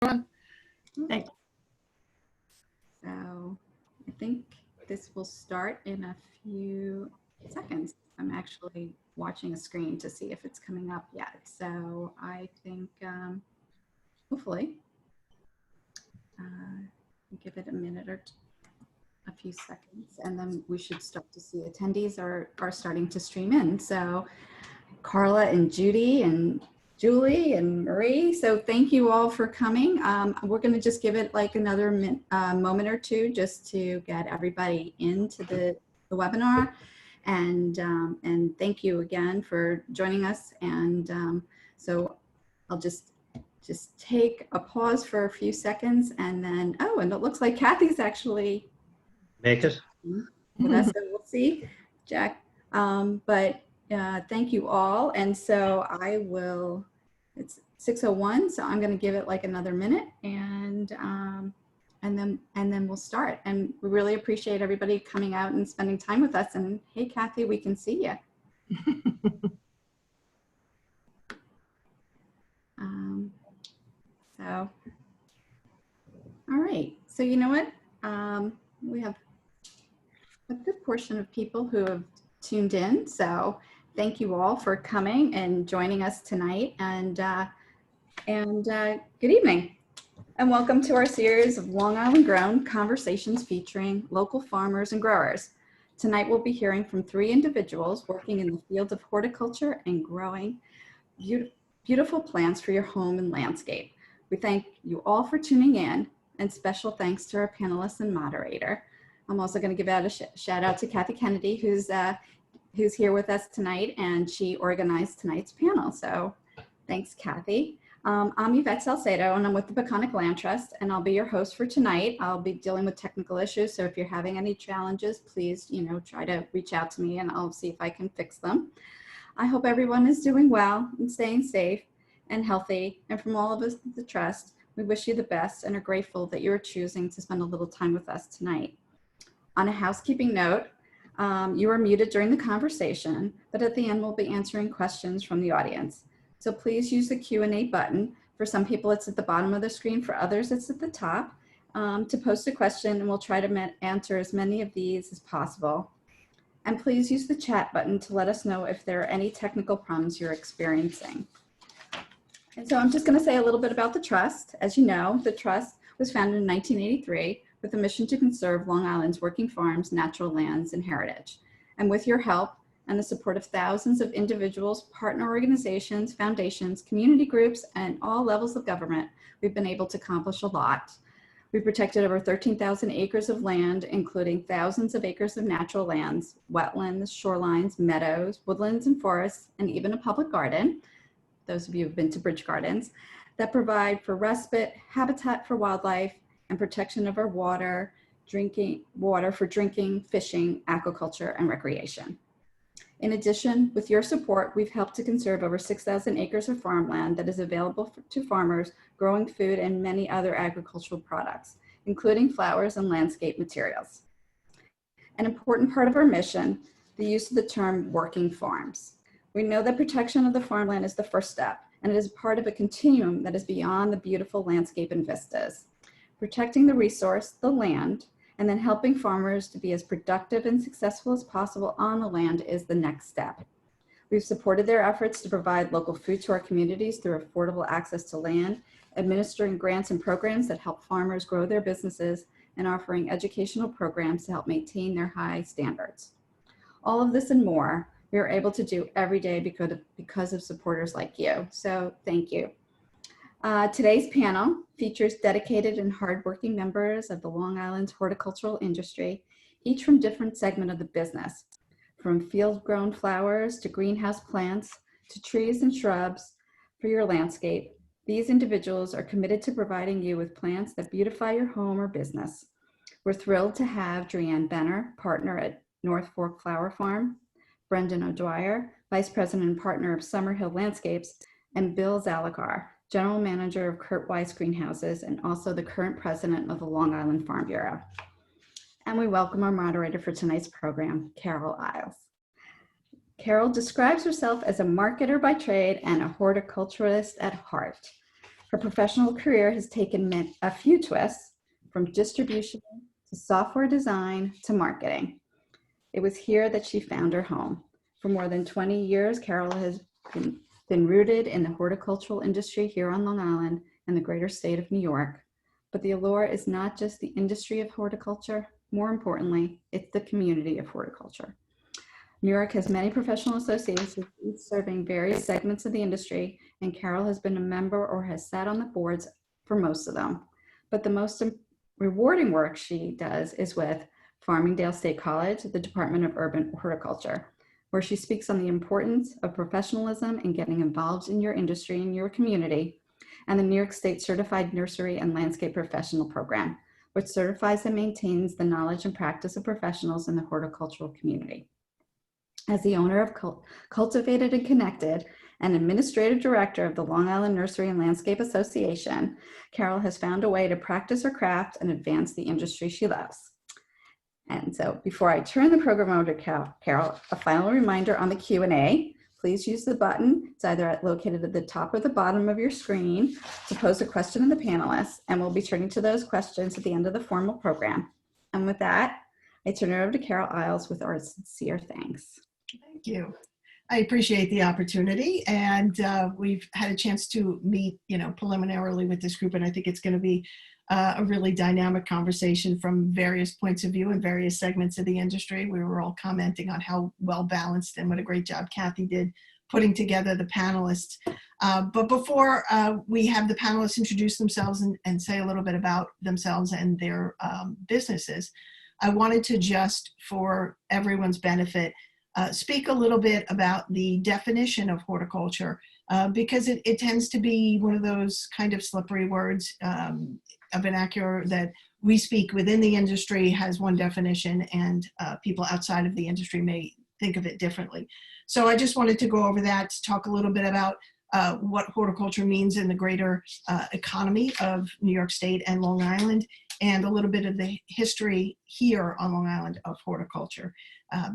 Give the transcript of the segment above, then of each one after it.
Thank you. So I think this will start in a few seconds. I'm actually watching a screen to see if it's coming up yet. So I think hopefully give it a minute or a few seconds, and then we should start to see attendees are starting to stream in. So Carla and Judy and Julie and Marie. So thank you all for coming. We're going to just give it like another moment or two just to get everybody into the webinar. And thank you again for joining us. And so I'll just take a pause for a few seconds, and then, oh, and it looks like Kathy's actually make it. With us, so we'll see, Jack. But thank you all. And so I will, it's 6:01, so I'm going to give it like another minute, and then we'll start. And we really appreciate everybody coming out and spending time with us. And hey, Kathy, we can see you. So, all right. So you know what? We have a good portion of people who have tuned in. So thank you all for coming and joining us tonight. And good evening. And welcome to our series of Long Island Grown conversations featuring local farmers and growers. Tonight we'll be hearing from 3 individuals working in the field of horticulture and growing beautiful plants for your home and landscape. We thank you all for tuning in, and special thanks to our panelists and moderator. I'm also going to give out a shout out to Kathy Kennedy, who's here with us tonight, and she organized tonight's panel. So thanks, Kathy. I'm Yvette Salcedo, and I'm with the Peconic Land Trust, and I'll be your host for tonight. I'll be dealing with technical issues, so if you're having any challenges, please, try to reach out to me, and I'll see if I can fix them. I hope everyone is doing well and staying safe and healthy, and from all of us at the Trust, we wish you the best and are grateful that you're choosing to spend a little time with us tonight. On a housekeeping note, you are muted during the conversation, but at the end we'll be answering questions from the audience. So please use the Q&A button. For some people it's at the bottom of the screen, for others it's at the top, to post a question, and we'll try to answer as many of these as possible. And please use the chat button to let us know if there are any technical problems you're experiencing. And so I'm just going to say a little bit about the Trust. As you know, the Trust was founded in 1983 with a mission to conserve Long Island's working farms, natural lands, and heritage. And with your help and the support of thousands of individuals, partner organizations, foundations, community groups, and all levels of government, we've been able to accomplish a lot. We've protected over 13,000 acres of land, including thousands of acres of natural lands, wetlands, shorelines, meadows, woodlands, and forests, and even a public garden, those of you who've been to Bridge Gardens, that provide for respite, habitat for wildlife, and protection of our water for drinking, fishing, aquaculture, and recreation. In addition, with your support, we've helped to conserve over 6,000 acres of farmland that is available to farmers growing food and many other agricultural products, including flowers and landscape materials. An important part of our mission, the use of the term working farms. We know that protection of the farmland is the first step, and it is part of a continuum that is beyond the beautiful landscape and vistas. Protecting the resource, the land, and then helping farmers to be as productive and successful as possible on the land is the next step. We've supported their efforts to provide local food to our communities through affordable access to land, administering grants and programs that help farmers grow their businesses, and offering educational programs to help maintain their high standards. All of this and more, we are able to do every day because of supporters like you. So thank you. Today's panel features dedicated and hardworking members of the Long Island's horticultural industry, each from different segments of the business, from field-grown flowers to greenhouse plants to trees and shrubs for your landscape. These individuals are committed to providing you with plants that beautify your home or business. We're thrilled to have Drianne Benner, partner at North Fork Flower Farm, Brendan O'Dwyer, Vice President and partner of Summerhill Landscapes, and Bill Zalakar, General Manager of Weiss Greenhouses, and also the current President of the Long Island Farm Bureau. And we welcome our moderator for tonight's program, Carol Isles. Carol describes herself as a marketer by trade and a horticulturalist at heart. Her professional career has taken a few twists, from distribution to software design to marketing. It was here that she found her home. For more than 20 years, Carol has been rooted in the horticultural industry here on Long Island and the greater state of New York. But the allure is not just the industry of horticulture. More importantly, it's the community of horticulture. New York has many professional associations, each serving various segments of the industry, and Carol has been a member or has sat on the boards for most of them. But the most rewarding work she does is with Farmingdale State College, the Department of Urban Horticulture, where she speaks on the importance of professionalism and getting involved in your industry and your community, and the New York State Certified Nursery and Landscape Professional Program, which certifies and maintains the knowledge and practice of professionals in the horticultural community. As the owner of Cultivated and Connected and administrative director of the Long Island Nursery and Landscape Association, Carol has found a way to practice her craft and advance the industry she loves. And so before I turn the program over to Carol, a final reminder on the Q&A. Please use the button. It's either located at the top or the bottom of your screen to pose a question to the panelists, and we'll be turning to those questions at the end of the formal program. And with that, I turn it over to Carol Isles with our sincere thanks. Thank you. I appreciate the opportunity, and we've had a chance to meet, preliminarily with this group, and I think it's going to be a really dynamic conversation from various points of view and various segments of the industry. We were all commenting on how well balanced and what a great job Kathy did putting together the panelists. But before we have the panelists introduce themselves and say a little bit about themselves and their businesses, I wanted to just, for everyone's benefit, speak a little bit about the definition of horticulture, because it tends to be one of those kind of slippery words, a vernacular that we speak within the industry has one definition, and people outside of the industry may think of it differently. So I just wanted to go over that, to talk a little bit about what horticulture means in the greater economy of New York State and Long Island, and a little bit of the history here on Long Island of horticulture.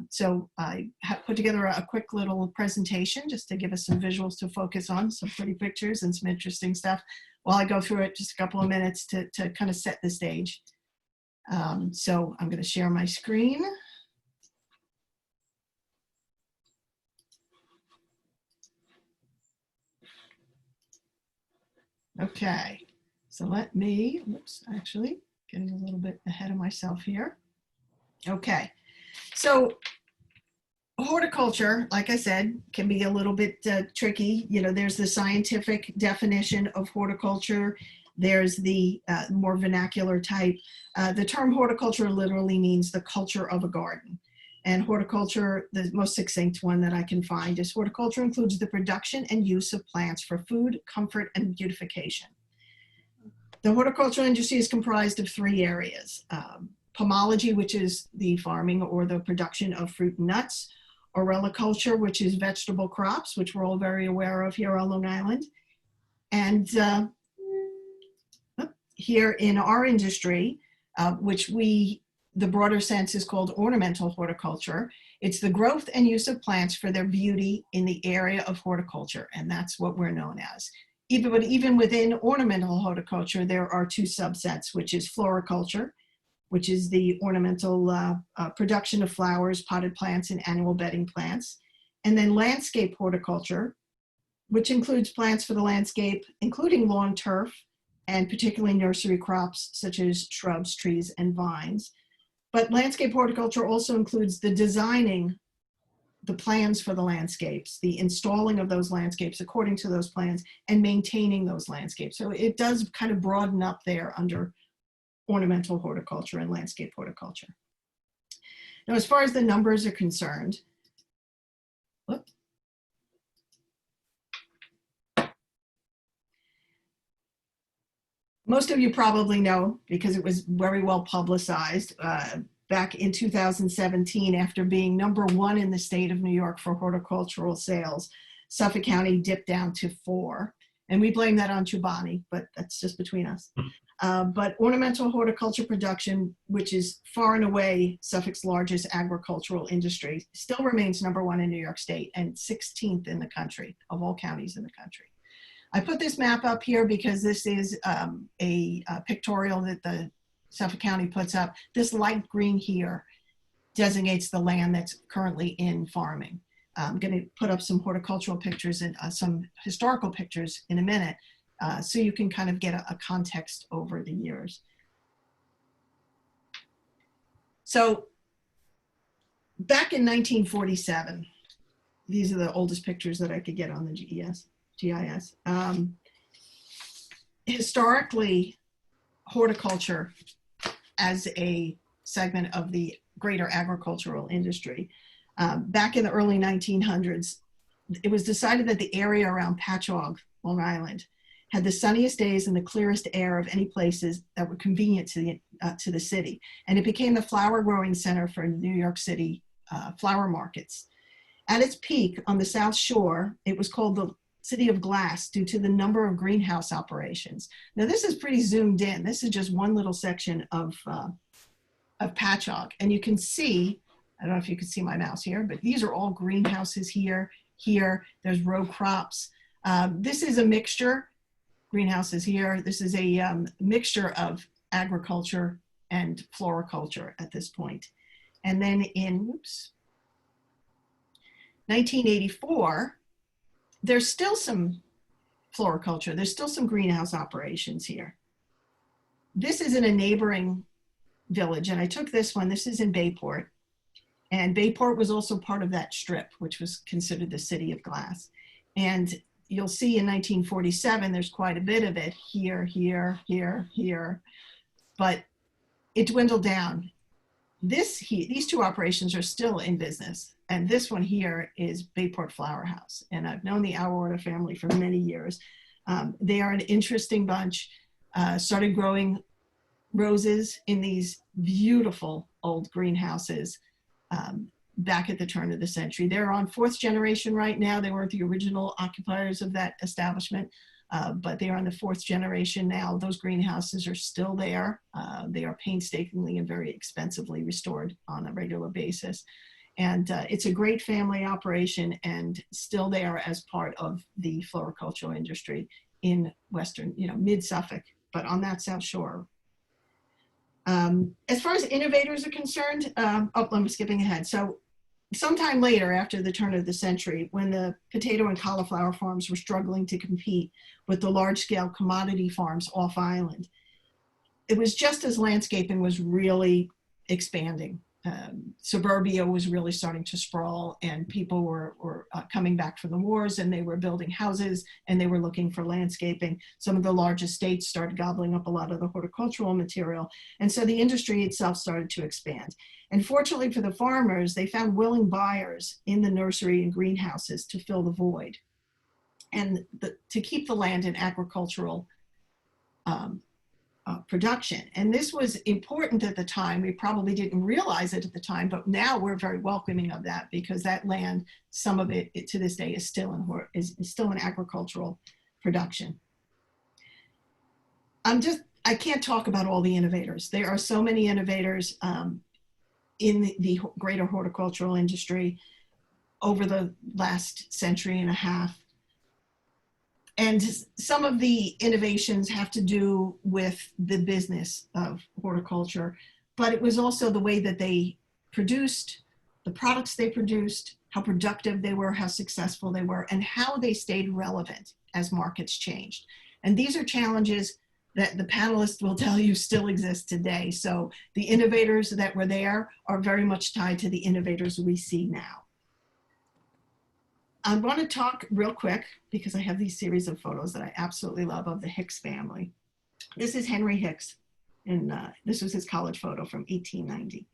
So I have put together a quick little presentation just to give us some visuals to focus on, some pretty pictures and some interesting stuff while I go through it, just a couple of minutes to kind of set the stage. So I'm going to share my screen. Okay, so let me, actually getting a little bit ahead of myself here. Okay, so horticulture, like I said, can be a little bit tricky. There's the scientific definition of horticulture. There's the more vernacular type. The term horticulture literally means the culture of a garden. And horticulture, the most succinct one that I can find, is horticulture includes the production and use of plants for food, comfort, and beautification. The horticultural industry is comprised of three areas. Pomology, which is the farming or the production of fruit and nuts. Horticulture, which is vegetable crops, which we're all very aware of here on Long Island. And here in our industry, which the broader sense is called ornamental horticulture. It's the growth and use of plants for their beauty in the area of horticulture, and that's what we're known as. But even within ornamental horticulture, there are two subsets, which is floriculture, which is the ornamental production of flowers, potted plants, and annual bedding plants. And then landscape horticulture, which includes plants for the landscape, including lawn turf, and particularly nursery crops such as shrubs, trees, and vines. But landscape horticulture also includes the designing the plans for the landscapes, the installing of those landscapes according to those plans, and maintaining those landscapes. So it does kind of broaden up there under ornamental horticulture and landscape horticulture. Now, as far as the numbers are concerned, most of you probably know, because it was very well publicized, back in 2017, after being #1 in the state of New York for horticultural sales, Suffolk County dipped down to 4. And we blame that on Chobani, but that's just between us. But ornamental horticulture production, which is far and away Suffolk's largest agricultural industry, still remains #1 in New York State and 16th in the country, of all counties in the country. I put this map up here because this is a pictorial that the Suffolk County puts up. This light green here designates the land that's currently in farming. I'm going to put up some horticultural pictures and some historical pictures in a minute, so you can kind of get a context over the years. So back in 1947, these are the oldest pictures that I could get on the GIS. Historically, horticulture as a segment of the greater agricultural industry, back in the early 1900s, it was decided that the area around Patchogue, Long Island, had the sunniest days and the clearest air of any places that were convenient to the city. And it became the flower growing center for New York City flower markets. At its peak on the South Shore, it was called the City of Glass due to the number of greenhouse operations. Now this is pretty zoomed in. This is just one little section of Patchogue. And you can see, I don't know if you can see my mouse here, but these are all greenhouses here. There's row crops. This is a mixture, greenhouses here. This is a mixture of agriculture and floriculture at this point. And then in, 1984, there's still some floriculture. There's still some greenhouse operations here. This is in a neighboring village, and I took this one. This is in Bayport. And Bayport was also part of that strip, which was considered the City of Glass. And you'll see in 1947, there's quite a bit of it here, but it dwindled down. These two operations are still in business. And this one here is Bayport Flower House. And I've known the Auerta family for many years. They are an interesting bunch. Started growing roses in these beautiful old greenhouses back at the turn of the century. They're on fourth generation right now. They weren't the original occupiers of that establishment, but they are on the fourth generation now. Those greenhouses are still there. They are painstakingly and very expensively restored on a regular basis. And it's a great family operation and still there as part of the floricultural industry in Western, mid-Suffolk, but on that South Shore. As far as innovators are concerned, I'm skipping ahead. So sometime later, after the turn of the century, when the potato and cauliflower farms were struggling to compete with the large-scale commodity farms off island, it was just as landscaping was really expanding. Suburbia was really starting to sprawl, and people were coming back from the wars, and they were building houses, and they were looking for landscaping. Some of the large estates started gobbling up a lot of the horticultural material, and so the industry itself started to expand. And fortunately for the farmers, they found willing buyers in the nursery and greenhouses to fill the void and to keep the land in agricultural production. And this was important at the time. We probably didn't realize it at the time, but now we're very welcoming of that because that land, some of it to this day is still in agricultural production. I can't talk about all the innovators. There are so many innovators in the greater horticultural industry over the last century and a half. And some of the innovations have to do with the business of horticulture, but it was also the way that they produced, the products they produced, how productive they were, how successful they were, and how they stayed relevant as markets changed. And these are challenges that the panelists will tell you still exist today. So the innovators that were there are very much tied to the innovators we see now. I want to talk real quick because I have these series of photos that I absolutely love of the Hicks family. This is Henry Hicks, and this was his college photo from 1890.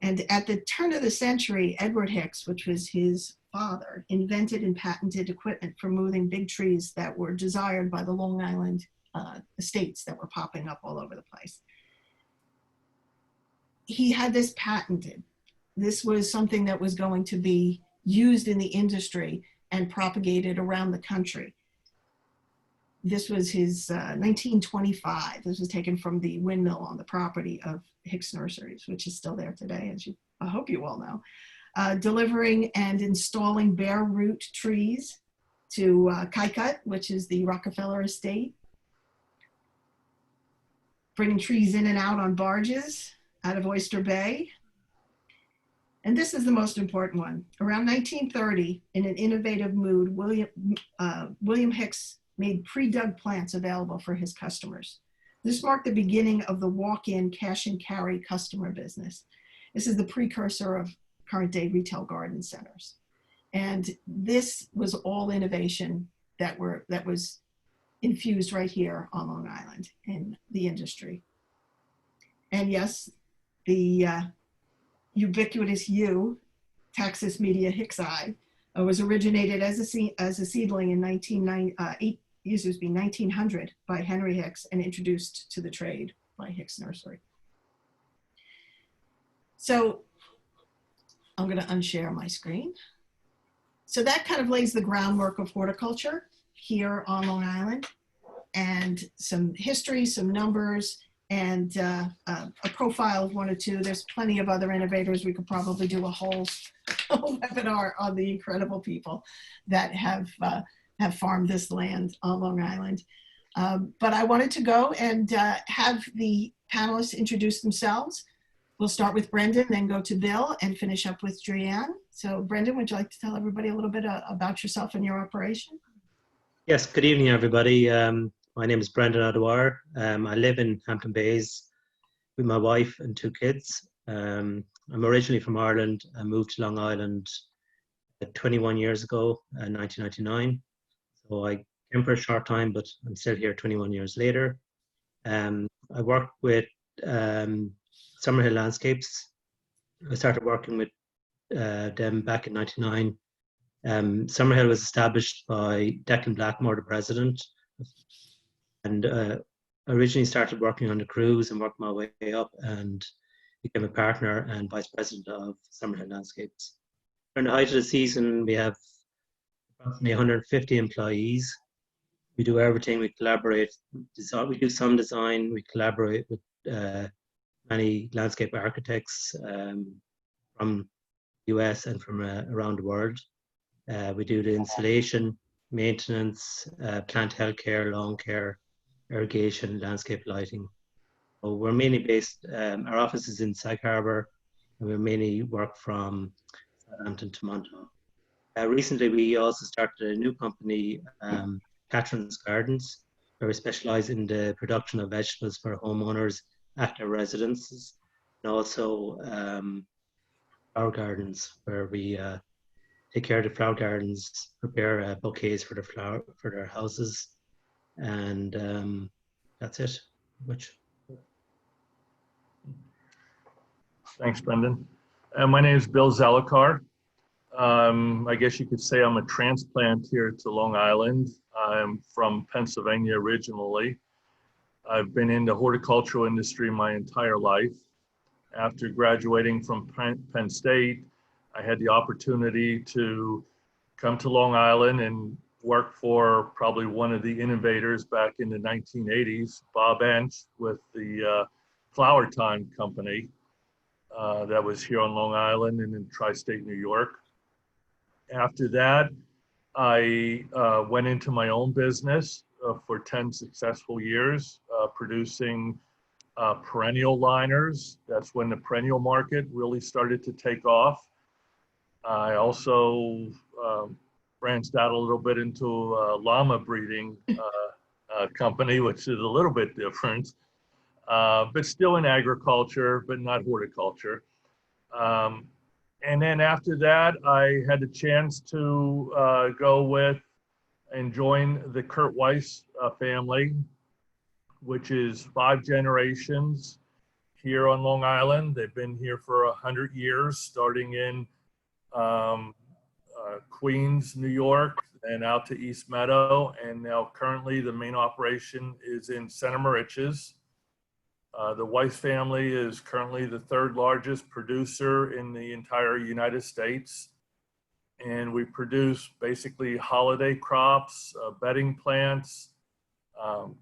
And at the turn of the century, Edward Hicks, which was his father, invented and patented equipment for moving big trees that were desired by the Long Island estates that were popping up all over the place. He had this patented. This was something that was going to be used in the industry and propagated around the country. This was his 1925. This was taken from the windmill on the property of Hicks Nurseries, which is still there today, as I hope you all know. Delivering and installing bare root trees to Kaikut, which is the Rockefeller estate, bringing trees in and out on barges out of Oyster Bay. And this is the most important one. Around 1930, in an innovative mood, William Hicks made pre-dug plants available for his customers. This marked the beginning of the walk-in cash and carry customer business. This is the precursor of current day retail garden centers. And this was all innovation that was infused right here on Long Island in the industry. And yes, the ubiquitous Taxus media hicksii, was originated as a seedling in 1900 by Henry Hicks and introduced to the trade by Hicks Nursery. So I'm going to unshare my screen. So that kind of lays the groundwork of horticulture here on Long Island, and some history, some numbers, and a profile of one or two. There's plenty of other innovators. We could probably do a whole webinar on the incredible people that have farmed this land on Long Island. But I wanted to go and have the panelists introduce themselves. We'll start with Brendan, then go to Bill, and finish up with Drianne. So Brendan, would you like to tell everybody a little bit about yourself and your operation? Yes, good evening, everybody. My name is Brendan O'Dwyer. I live in Hampton Bays with my wife and two kids. I'm originally from Ireland. I moved to Long Island 21 years ago, 1999. So I came for a short time, but I'm still here 21 years later. I worked with Summerhill Landscapes. I started working with them back in '99. Summerhill was established by Declan Blackmore, the president, and originally started working on the crews and worked my way up and became a partner and vice president of Summerhill Landscapes. During the height of the season, we have approximately 150 employees. We do everything. We collaborate. We do some design. We collaborate with many landscape architects from the US and from around the world. We do the installation, maintenance, plant health care, lawn care, irrigation, landscape lighting. So we're mainly based, our office is in Sag Harbor, and we mainly work from Southampton to Montauk. Recently, we also started a new company, Catherine's Gardens, where we specialize in the production of vegetables for homeowners at their residences, and also flower gardens, where we take care of the flower gardens, prepare bouquets for their houses, and that's it. Thanks, Brendan. My name is Bill Zalakar. I guess you could say I'm a transplant here to Long Island. I'm from Pennsylvania originally. I've been in the horticultural industry my entire life. After graduating from Penn State, I had the opportunity to come to Long Island and work for probably one of the innovators back in the 1980s, Bob Entz, with the Flower Time Company that was here on Long Island and in tri-state New York. After that, I went into my own business for 10 successful years, producing perennial liners. That's when the perennial market really started to take off. I also branched out a little bit into a llama breeding company, which is a little bit different, but still in agriculture, but not horticulture. And then after that, I had the chance to go with and join the Kurt Weiss family, which is 5 generations here on Long Island. They've been here for 100 years, starting in Queens, New York, and out to East Meadow. And now currently the main operation is in Center Moriches. The Weiss family is currently the 3rd largest producer in the entire United States. And we produce basically holiday crops, bedding plants,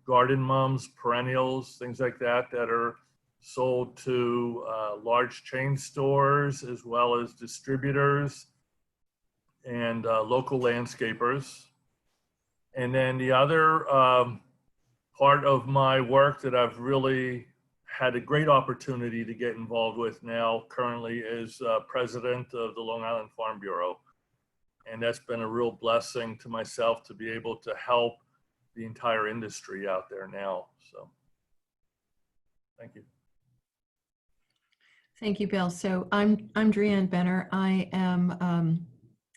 garden mums, perennials, things like that, that are sold to large chain stores as well as distributors and local landscapers. And then the other part of my work that I've really had a great opportunity to get involved with now currently is president of the Long Island Farm Bureau. And that's been a real blessing to myself to be able to help the entire industry out there now. So, thank you. Thank you, Bill. So I'm Drianne Benner. I am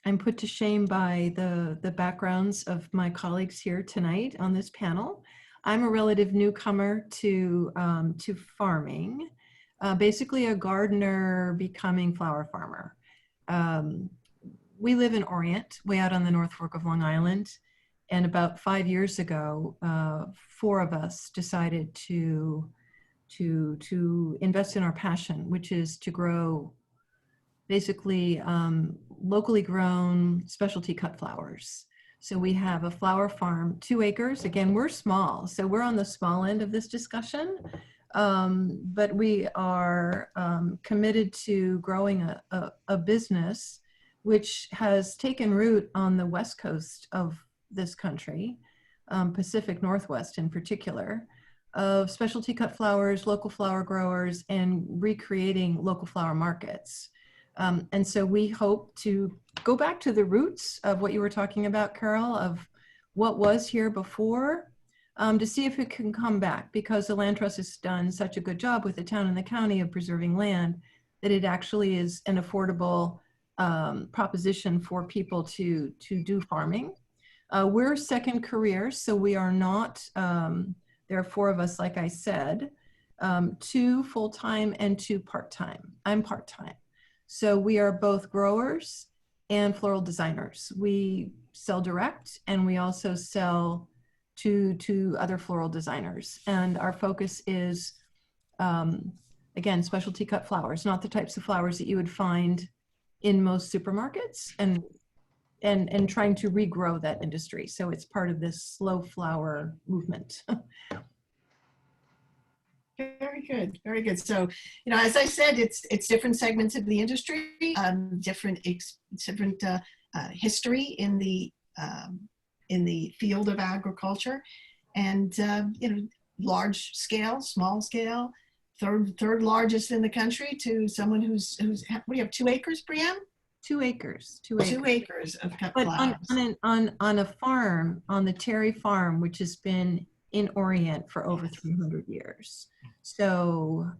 I'm put to shame by the backgrounds of my colleagues here tonight on this panel. I'm a relative newcomer to farming, basically a gardener becoming flower farmer. We live in Orient, way out on the North Fork of Long Island, and about 5 years ago, 4 of us decided to invest in our passion, which is to grow basically locally grown specialty cut flowers. So we have a flower farm, 2 acres. Again, we're small, so we're on the small end of this discussion, but we are committed to growing a business which has taken root on the west coast of this country, Pacific Northwest in particular, of specialty cut flowers, local flower growers, and recreating local flower markets. And so we hope to go back to the roots of what you were talking about, Carol, of what was here before, to see if it can come back, because the Land Trust has done such a good job with the town and the county of preserving land that it actually is an affordable proposition for people to do farming. We're second career, so we are not, there are 4 of us, like I said, 2 full-time and 2 part-time. I'm part-time. So we are both growers and floral designers. We sell direct, and we also sell to other floral designers. And our focus is, again, specialty cut flowers, not the types of flowers that you would find in most supermarkets, and trying to regrow that industry. So it's part of this slow flower movement. Very good, very good. So, you know, as I said, it's different segments of the industry, different history in the field of agriculture, and you know, large scale, small scale, third largest in the country, to someone who's what do you have, 2 acres, Brianne? 2 acres. 2 acres of cut But flowers. on a farm, on the Terry farm, which has been in Orient for over 300 years. So,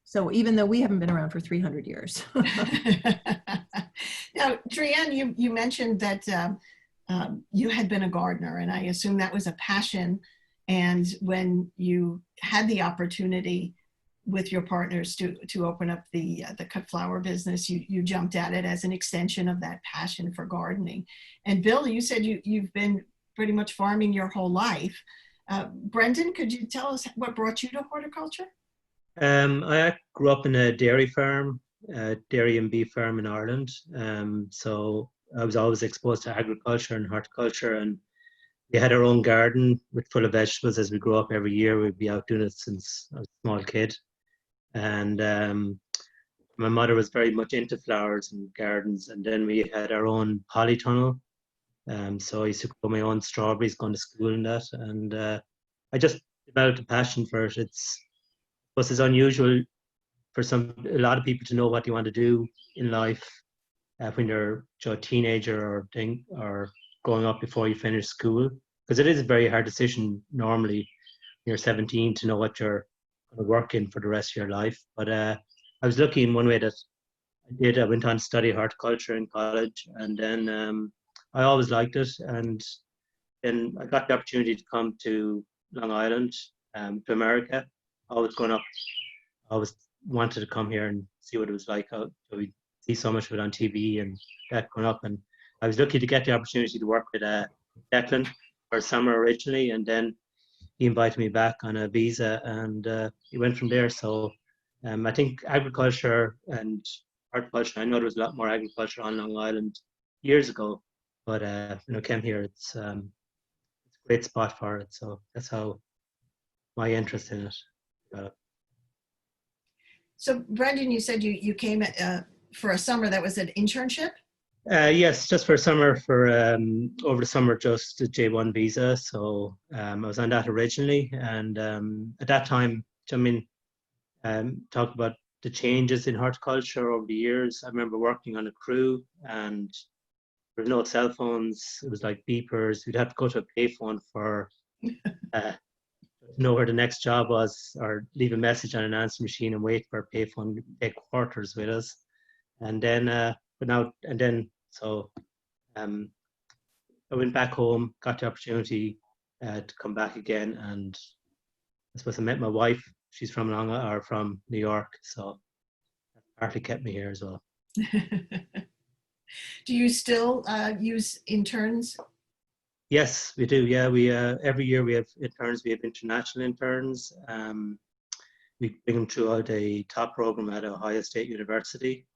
so even though we haven't been around for 300 years. Now, Drianne, you mentioned that you had been a gardener, and I assume that was a passion. And when you had the opportunity with your partners to open up the cut flower business, you jumped at it as an extension of that passion for gardening. And Bill, you said you've been pretty much farming your whole life. Brendan, could you tell us what brought you to horticulture? I grew up in a dairy farm, dairy and beef farm in Ireland. So I was always exposed to agriculture and horticulture, and we had our own garden with full of vegetables as we grew up. Every year we'd be out doing it since I was a small kid. And my mother was very much into flowers and gardens, and then we had our own polytunnel. So I used to grow my own strawberries going to school and that, and I just developed a passion for it. It's unusual for a lot of people to know what you want to do in life when you're a teenager or growing up before you finish school, because it is a very hard decision normally when you're 17 to know what you're going to work in for the rest of your life. But I was lucky in one way that I went on to study horticulture in college, and then I always liked it, and then I got the opportunity to come to Long Island, to America. Always growing up, I always wanted to come here and see what it was like. We see so much of it on TV and that growing up, and I was lucky to get the opportunity to work with Declan for a summer originally, and then he invited me back on a visa, and he went from there. So I think agriculture and horticulture, I know there was a lot more agriculture on Long Island years ago, but when I came here, it's a great spot for it. So that's how my interest in it developed. So Brendan, you said you came for a summer. That was an internship? Yes, just for summer, for over the summer, just a J1 visa. So I was on that originally, and at that time, I mean, talk about the changes in horticulture over the years. I remember working on a crew, and there were no cell phones. It was like beepers. We'd have to go to a payphone for to know where the next job was, or leave a message on an answer machine and wait for a payphone to take quarters with us. And then, but now and then, so um, I went back home, got the opportunity to come back again, and I suppose I met my wife. She's from from New York, so that partly kept me here as well. Do you still use interns? Yes, we do. Yeah, we every year we have interns. We have international interns. We bring them throughout a top program at Ohio State University,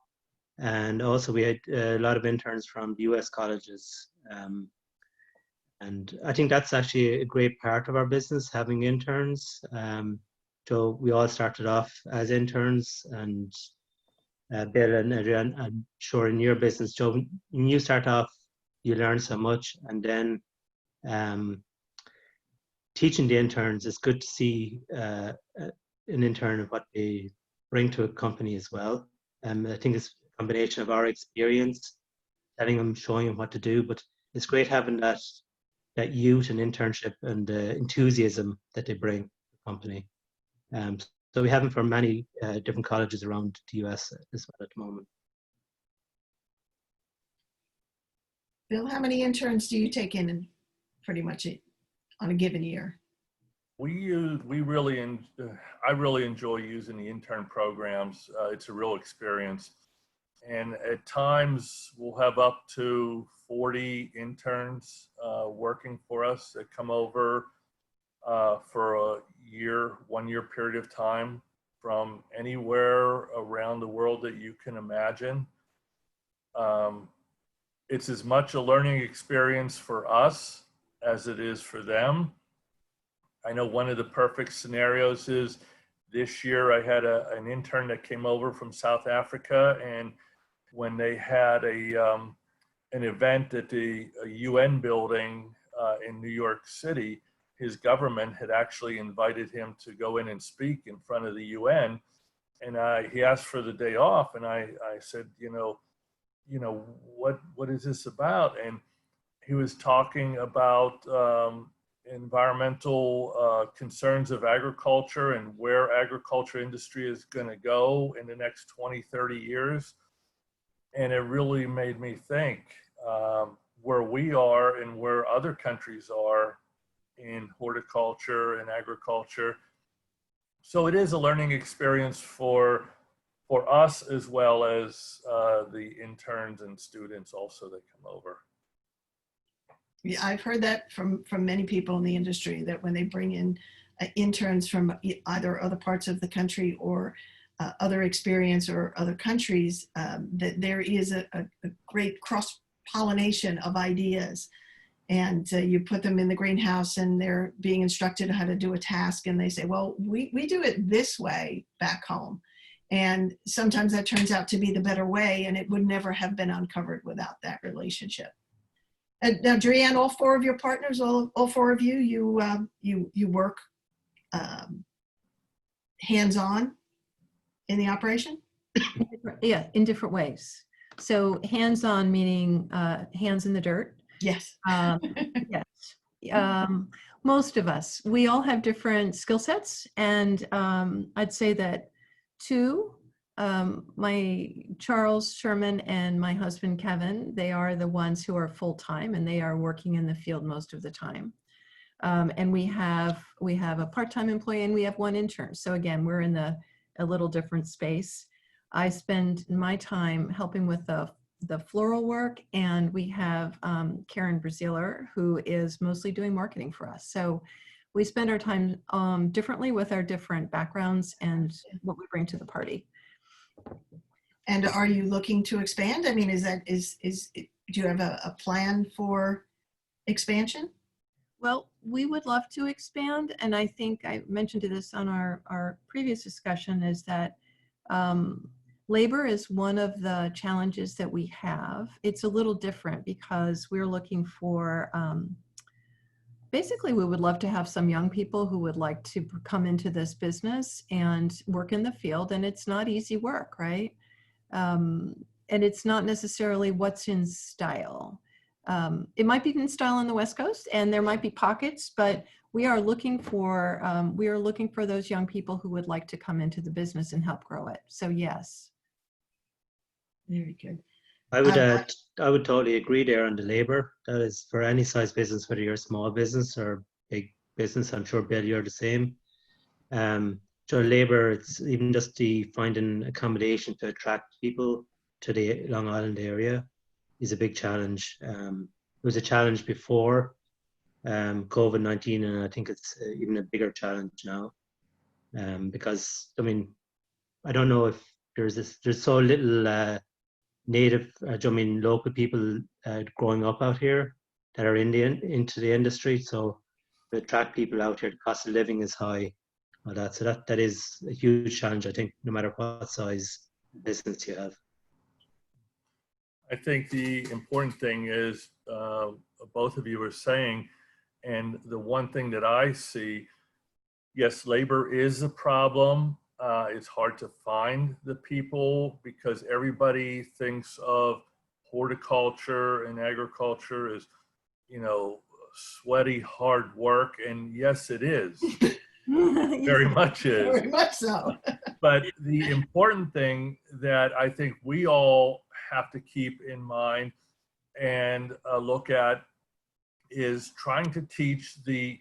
and also we had a lot of interns from the U.S. colleges. And I think that's actually a great part of our business, having interns. So we all started off as interns, and Bill and Adrian, I'm sure in your business, Joe, when you start off, you learn so much, and then teaching the interns, it's good to see an intern and what they bring to a company as well. I think it's a combination of our experience, telling them, showing them what to do, but it's great having that youth and internship and enthusiasm that they bring to the company. So we have them from many different colleges around the US as well at the moment. Bill, how many interns do you take in pretty much on a given year? I really enjoy using the intern programs. It's a real experience. And at times we'll have up to 40 interns working for us that come over for a 1 year period of time from anywhere around the world that you can imagine. It's as much a learning experience for us as it is for them. I know one of the perfect scenarios is this year I had an intern that came over from South Africa, and when they had an event at the UN building in New York City, his government had actually invited him to go in and speak in front of the UN. And he asked for the day off, and I said, what is this about? And he was talking about environmental concerns of agriculture and where agriculture industry is going to go in the next 20, 30 years. And it really made me think where we are and where other countries are in horticulture and agriculture. So it is a learning experience for us as well as the interns and students also that come over. Yeah, I've heard that from many people in the industry, that when they bring in interns from either other parts of the country or other experience or other countries, that there is a great cross-pollination of ideas. And you put them in the greenhouse and they're being instructed how to do a task, and they say, well, we do it this way back home. And sometimes that turns out to be the better way, and it would never have been uncovered without that relationship. And now, Drianne, all four of your partners, all four of you, you work hands-on in the operation? Yeah, in different ways. So hands-on meaning hands in the dirt. Yes. Yes. Most of us, we all have different skill sets, and I'd say that two, my Charles Sherman and my husband Kevin, they are the ones who are full-time, and they are working in the field most of the time. And we have a part-time employee, and we have one intern. So again, we're in a little different space. I spend my time helping with the floral work, and we have Karen Braziller, who is mostly doing marketing for us. So we spend our time differently with our different backgrounds and what we bring to the party. And are you looking to expand? I mean, do you have a plan for expansion? Well, we would love to expand, and I think I mentioned this on our previous discussion, is that Labor is one of the challenges that we have. It's a little different because we're looking for, basically we would love to have some young people who would like to come into this business and work in the field, and it's not easy work, right? And it's not necessarily what's in style. It might be in style on the West Coast, and there might be pockets, but we are looking for those young people who would like to come into the business and help grow it. So yes. Very good. I would totally agree there on the labor. That is for any size business, whether you're a small business or big business. I'm sure, Bill, you're the same. So labor, it's even just the finding accommodation to attract people to the Long Island area is a big challenge. It was a challenge before COVID-19, and I think it's even a bigger challenge now. Because I mean, I don't know if there's so little native, local people growing up out here that are into the industry. So to attract people out here, the cost of living is high. All that. So that is a huge challenge, I think, no matter what size business you have. I think the important thing is, both of you are saying, and the one thing that I see, yes, labor is a problem. It's hard to find the people because everybody thinks of horticulture and agriculture as, sweaty, hard work. And yes, it is. Very much is. Very much so. But the important thing that I think we all have to keep in mind and look at is trying to teach the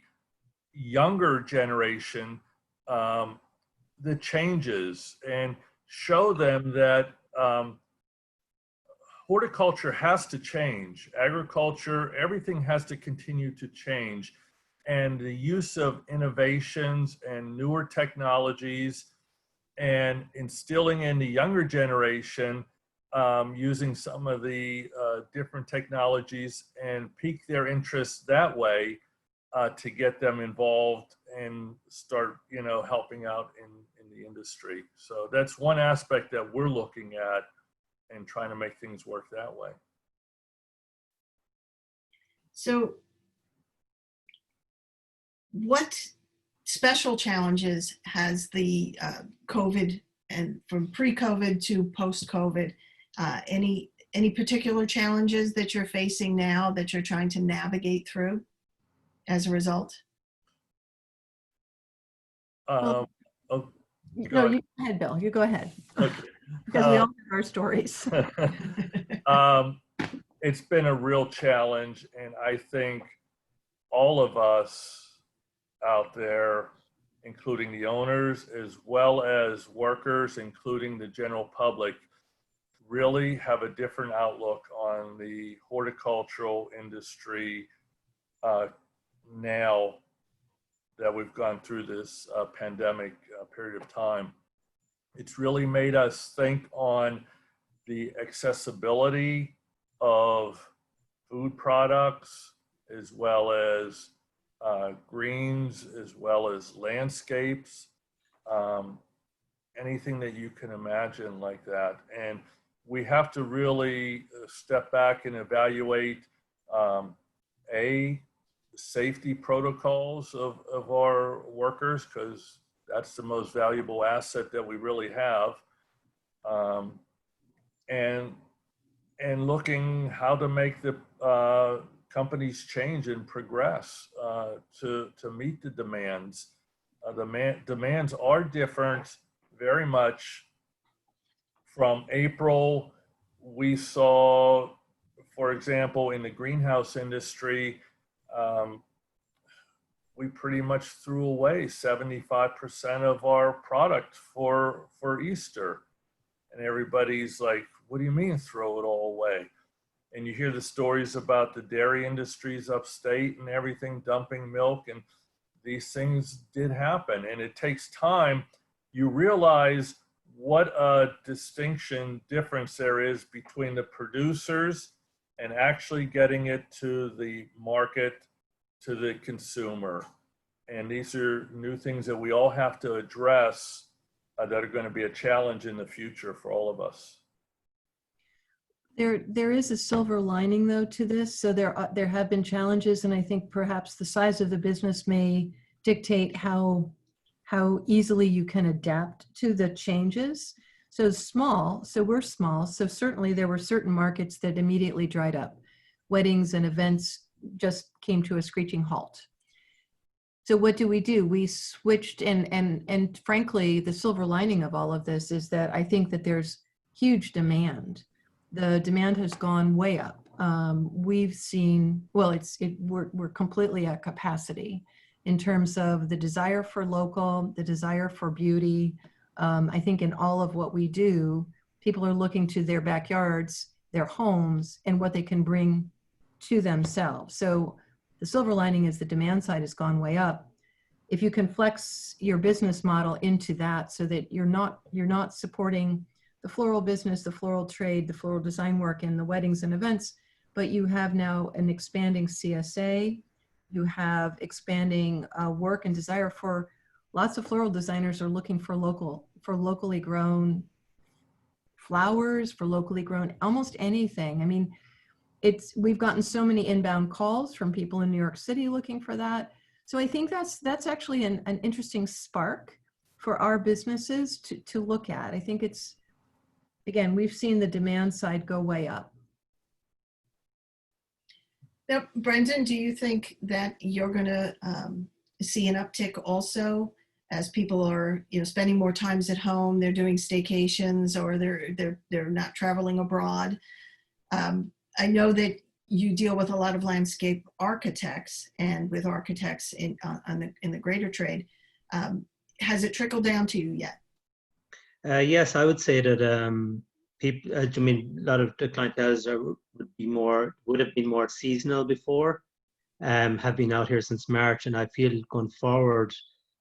younger generation the changes and show them that horticulture has to change. Agriculture, everything has to continue to change. And the use of innovations and newer technologies and instilling in the younger generation using some of the different technologies and pique their interest that way to get them involved and start, helping out in the industry. So that's one aspect that we're looking at and trying to make things work that way. So what special challenges has the COVID, and from pre-COVID to post-COVID, any particular challenges that you're facing now that you're trying to navigate through as a result? No, you go ahead, Bill. You go ahead. Okay. Because we all have our stories. It's been a real challenge, and I think all of us out there, including the owners as well as workers, including the general public, really have a different outlook on the horticultural industry now that we've gone through this pandemic period of time. It's really made us think on the accessibility of food products, as well as greens, as well as landscapes, anything that you can imagine like that. And we have to really step back and evaluate safety protocols of our workers, because that's the most valuable asset that we really have. And looking how to make the companies change and progress to meet the demands. Demands are different very much. From April, we saw, for example, in the greenhouse industry, we pretty much threw away 75% of our product for Easter. And everybody's like, what do you mean throw it all away? And you hear the stories about the dairy industries upstate and everything dumping milk, and these things did happen. And it takes time. You realize what a difference there is between the producers and actually getting it to the market, to the consumer. And these are new things that we all have to address that are going to be a challenge in the future for all of us. There is a silver lining though to this. So there have been challenges, and I think perhaps the size of the business may dictate how easily you can adapt to the changes. So we're small. So certainly there were certain markets that immediately dried up. Weddings and events just came to a screeching halt. So what do? We switched, and frankly, the silver lining of all of this is that I think that there's huge demand. The demand has gone way up. We've seen, well, we're completely at capacity in terms of the desire for local, the desire for beauty. I think in all of what we do, people are looking to their backyards, their homes, and what they can bring to themselves. So the silver lining is the demand side has gone way up. If you can flex your business model into that so that you're not supporting the floral business, the floral trade, the floral design work, and the weddings and events, but you have now an expanding CSA, you have expanding work and desire for lots of floral designers are looking for locally grown flowers, for locally grown almost anything. I mean, we've gotten so many inbound calls from people in New York City looking for that. So I think that's actually an interesting spark for our businesses to look at. I think it's, again, we've seen the demand side go way up. Now, Brendan, do you think that you're going to see an uptick also as people are, spending more times at home, they're doing staycations, or they're not traveling abroad? I know that you deal with a lot of landscape architects and with architects in the greater trade. Has it trickled down to you yet? Yes, I would say that people. A lot of the clienteles would have been more seasonal before. Have been out here since March, and I feel going forward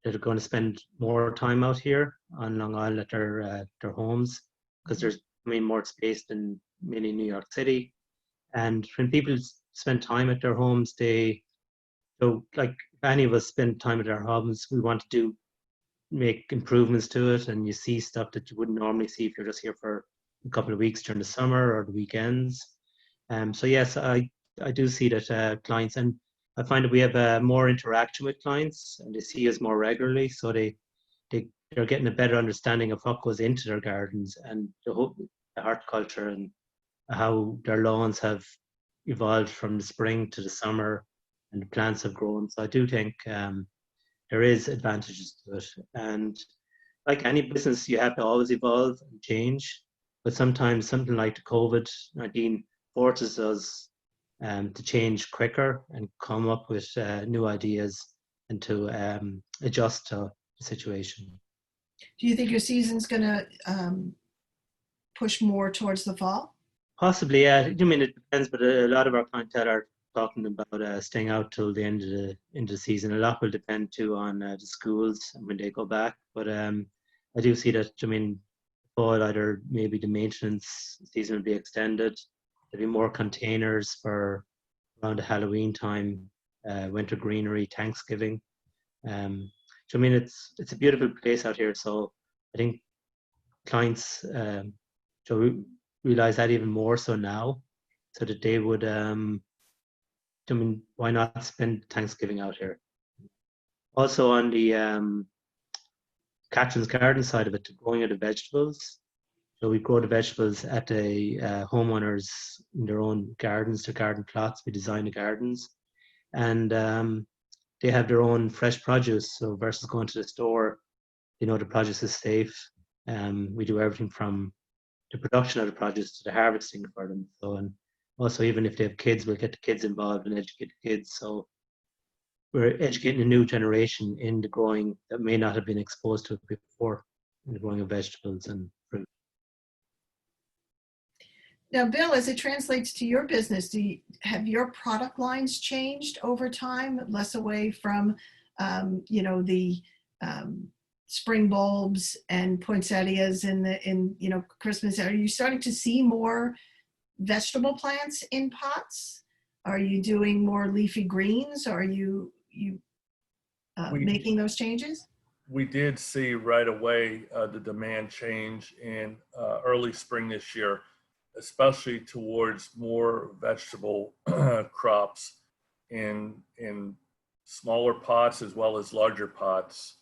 that they're going to spend more time out here on Long Island at their homes, because there's more space than many New York City. And when people spend time at their homes, like if any of us spend time at our homes, we want to make improvements to it, and you see stuff that you wouldn't normally see if you're just here for a couple of weeks during the summer or the weekends. So yes, I do see that clients, and I find that we have more interaction with clients, and they see us more regularly, so they're getting a better understanding of what goes into their gardens and the horticulture, and how their lawns have evolved from the spring to the summer, and the plants have grown. So I do think there is advantages to it. And like any business, you have to always evolve and change. But sometimes something like the COVID-19 forces us to change quicker and come up with new ideas and to adjust to the situation. Do you think your season's going to push more towards the fall? Possibly, yeah. It depends, but a lot of our clientele are talking about staying out till the end of the season. A lot will depend too on the schools and when they go back. But I do see that, fall, either maybe the maintenance season will be extended. There'll be more containers for around the Halloween time, winter greenery, Thanksgiving. It's a beautiful place out here. So I think clients realize that even more so now, so that they would, why not spend Thanksgiving out here? Also on the Catherine's garden side of it, growing of the vegetables. So we grow the vegetables at the homeowners in their own gardens, their garden plots. We design the gardens, and they have their own fresh produce. So versus going to the store, the produce is safe. We do everything from the production of the produce to the harvesting for them. So, and also, even if they have kids, we'll get the kids involved and educate the kids. So we're educating a new generation in the growing that may not have been exposed to it before, in the growing of vegetables and fruit. Now, Bill, as it translates to your business, have your product lines changed over time, less away from, the spring bulbs and poinsettias in Christmas? Are you starting to see more vegetable plants in pots? Are you doing more leafy greens? Are you making those changes? we did see right away the demand change in early spring this year, especially towards more vegetable crops in smaller pots as well as larger pots.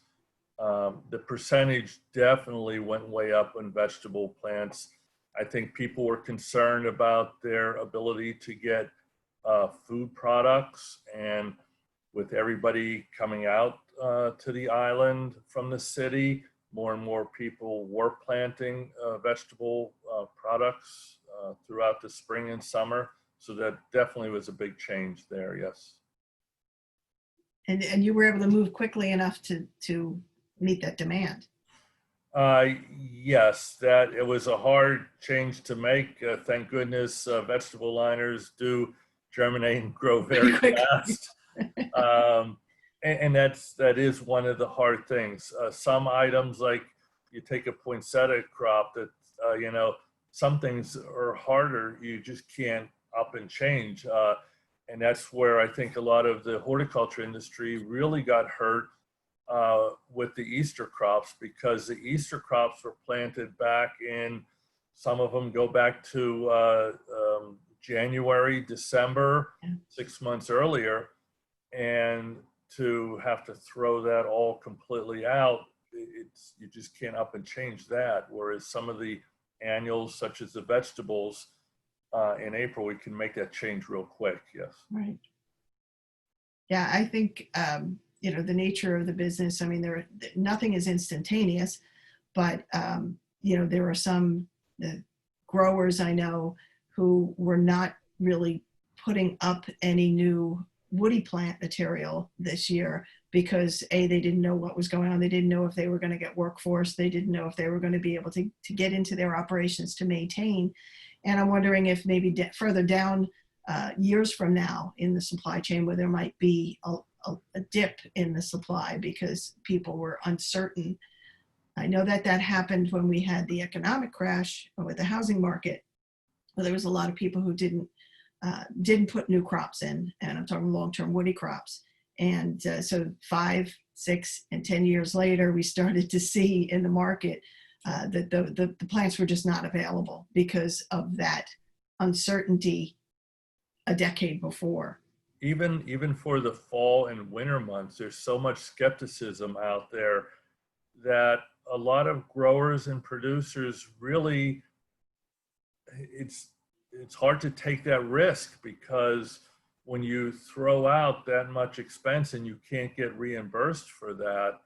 The percentage definitely went way up in vegetable plants. I think people were concerned about their ability to get food products, and with everybody coming out to the island from the city, more and more people were planting vegetable products throughout the spring and summer. So that definitely was a big change there, yes. And you were able to move quickly enough to meet that demand. Yes, that it was a hard change to make. Thank goodness vegetable liners do germinate and grow very fast. And that is one of the hard things. Some items, like you take a poinsettia crop, that some things are harder. You just can't up and change. And that's where I think a lot of the horticulture industry really got hurt with the Easter crops, because the Easter crops were planted back in, some of them go back to January, December, 6 months earlier. And to have to throw that all completely out, you just can't up and change that. Whereas some of the annuals, such as the vegetables, in April, we can make that change real quick. Yes. Right. Yeah, I think the nature of the business. I mean, nothing is instantaneous, but there are some growers I know who were not really putting up any new woody plant material this year because they didn't know what was going on. They didn't know if they were going to get workforce. They didn't know if they were going to be able to get into their operations to maintain. And I'm wondering if maybe further down years from now in the supply chain, where there might be a dip in the supply because people were uncertain. I know that happened when we had the economic crash with the housing market, where there was a lot of people who didn't put new crops in, and I'm talking long-term woody crops. And so 5, 6, and 10 years later, we started to see in the market that the plants were just not available because of that uncertainty a decade before. Even for the fall and winter months, there's so much skepticism out there that a lot of growers and producers really, it's hard to take that risk, because when you throw out that much expense and you can't get reimbursed for that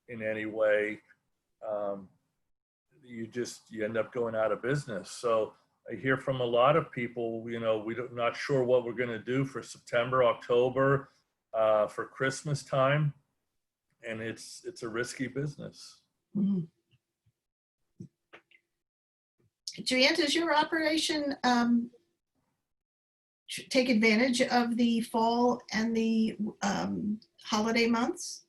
in any way, you end up going out of business. So I hear from a lot of people, we're not sure what we're going to do for September, October, for Christmas time, and it's a risky business. Mm-hmm. Drianne, does your operation take advantage of the fall and the holiday months?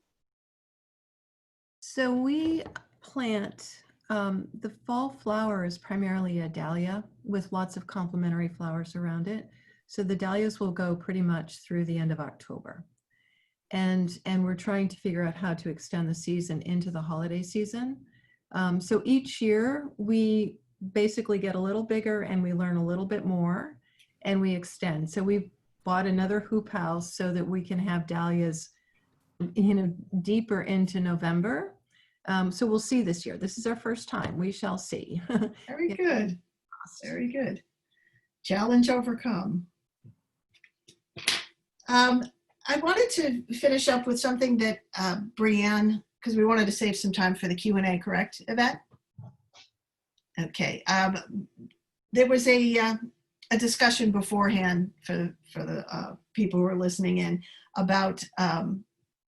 So we plant, the fall flower is primarily a dahlia with lots of complementary flowers around it. So the dahlias will go pretty much through the end of October. And we're trying to figure out how to extend the season into the holiday season. So each year we basically get a little bigger and we learn a little bit more and we extend. So we bought another hoop house so that we can have dahlias, deeper into November. So we'll see this year. This is our first time. We shall see. Very good. Very good. Challenge overcome. I wanted to finish up with something that Drianne, because we wanted to save some time for the Q&A, correct, Yvette? Okay. There was a discussion beforehand for the people who are listening in about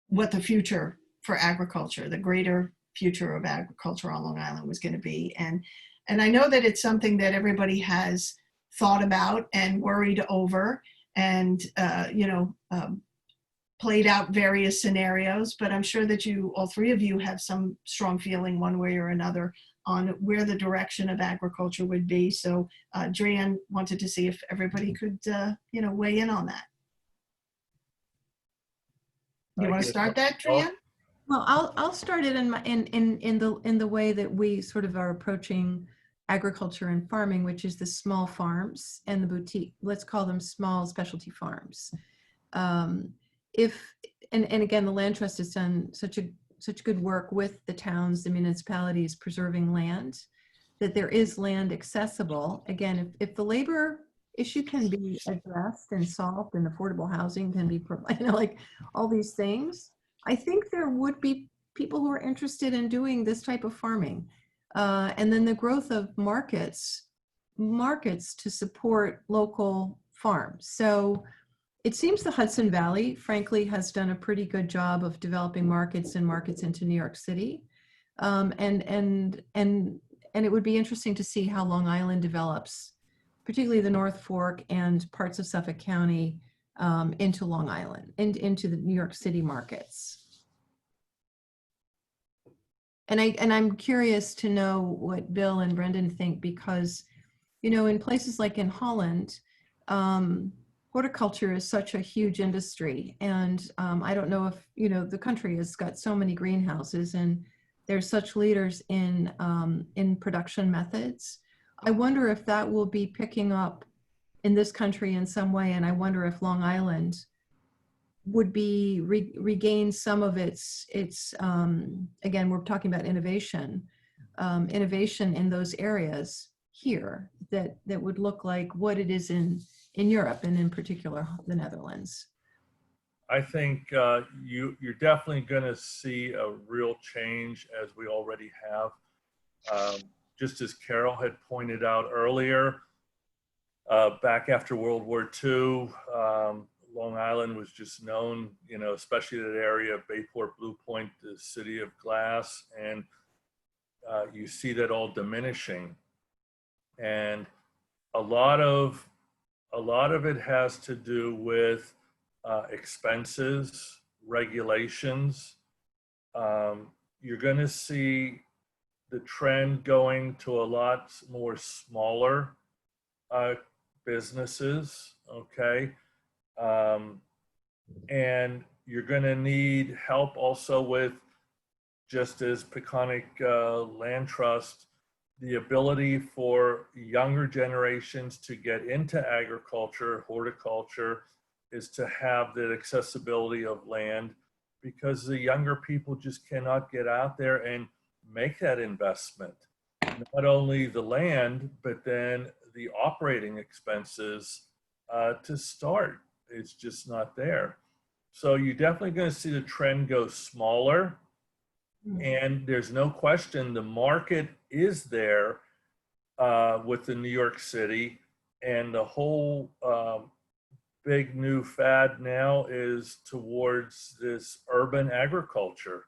what the future for agriculture, the greater future of agriculture on Long Island was going to be. And I know that it's something that everybody has thought about and worried over and, played out various scenarios, but I'm sure that all three of you have some strong feeling one way or another on where the direction of agriculture would be. So Drianne wanted to see if everybody could, weigh in on that. You want to start that, Drianne? Well, I'll start it in the way that we sort of are approaching agriculture and farming, which is the small farms and the boutique. Let's call them small specialty farms. If and again, the Land Trust has done such good work with the towns, the municipalities preserving land, that there is land accessible. Again, if the labor issue can be addressed and solved, and affordable housing can be provided, like all these things, I think there would be people who are interested in doing this type of farming. And then the growth of markets to support local farms. So it seems the Hudson Valley, frankly, has done a pretty good job of developing markets into New York City. And it would be interesting to see how Long Island develops, particularly the North Fork and parts of Suffolk County, into Long Island and into the New York City markets. And I'm curious to know what Bill and Brendan think, because, you know, in places like in Holland, horticulture is such a huge industry. And I don't know if, you know, the country has got so many greenhouses and there's such leaders in production methods. I wonder if that will be picking up in this country in some way. And I wonder if Long Island would be regain some of its again, we're talking about innovation in those areas here that would look like what it is in Europe, and in particular the Netherlands. I think you're definitely going to see a real change, as we already have. Just as Carol had pointed out earlier, back after World War II, Long Island was just known, you know, especially that area of Bayport, Blue Point, the city of glass, and you see that all diminishing. And a lot of it has to do with expenses, regulations. You're going to see the trend going to a lot more smaller businesses, okay? And you're going to need help also with, just as Peconic Land Trust, the ability for younger generations to get into agriculture, horticulture, is to have the accessibility of land, because the younger people just cannot get out there and make that investment. Not only the land, but then the operating expenses to start. It's just not there. So you're definitely going to see the trend go smaller. And there's no question the market is there with the New York City, and the whole big new fad now is towards this urban agriculture.